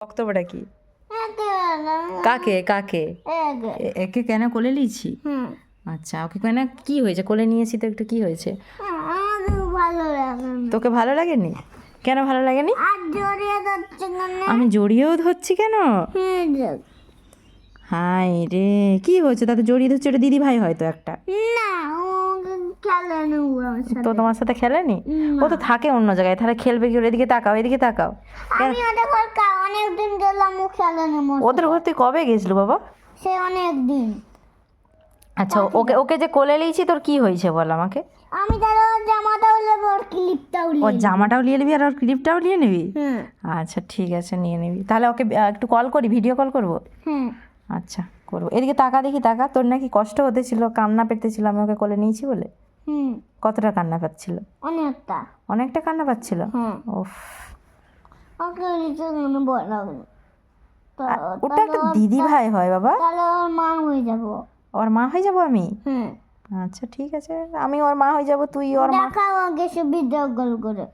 বক্তব্যটা কি? কাকে কাকে? একে কেন কোলে নিয়েছি? আচ্ছা, ওকে কেন, কি হয়েছে? কোলে নিয়েছি তো, একটু কি হয়েছে? তোকে ভালো লাগেনি? কেন ভালো লাগেনি? আমি জড়িয়েও ধরছি কেন? হাই রে, কি হয়েছে তাতে জড়িয়ে ধরছি? ওটা দিদি ভাই হয়তো একটা। তো তোমার সাথে খেলেনি? ও তো থাকে অন্য জায়গায়, তাহলে খেলবে কি? এদিকে তাকাও, এদিকে তাকাও। ওদের ঘর তুই কবে গেছিলো বাবা? সে অনেক দিন। আচ্ছা, ওকে ওকে যে কোলে নিয়েছি, তোর কি হয়েছে বল আমাকে? আমি তার জামাটাও নেবো, ওর ক্লিপটাও ওর জামাটাও নিয়ে নিবি আর ওর ক্লিপটাও নিয়ে নিবি? হুম আচ্ছা ঠিক আছে, নিয়ে নিবি। তাহলে ওকে একটু কল করি, ভিডিও কল করবো? হুম আচ্ছা করবো। এদিকে তাকা দেখি, তাকা। তোর নাকি কষ্ট হতেছিল, কান্না পেতেছিল আমি ওকে কোলে নিয়েছি বলে? হুম কতটা কান্না পাচ্ছিল? অনেকটা। অনেকটা কান্না পাচ্ছিল? হ্যাঁ। ওফ, ওকে নিচে বলা ওটা একটা দিদি ভাই হয় বাবা। তাহলে ওর মা হয়ে যাবো। ওর মা হয়ে যাবো আমি? হুম। আচ্ছা ঠিক আছে, আমি ওর মা হয়ে যাবো, তুই ওর মা। দেখাও আগে সে ভিডিও কল করে।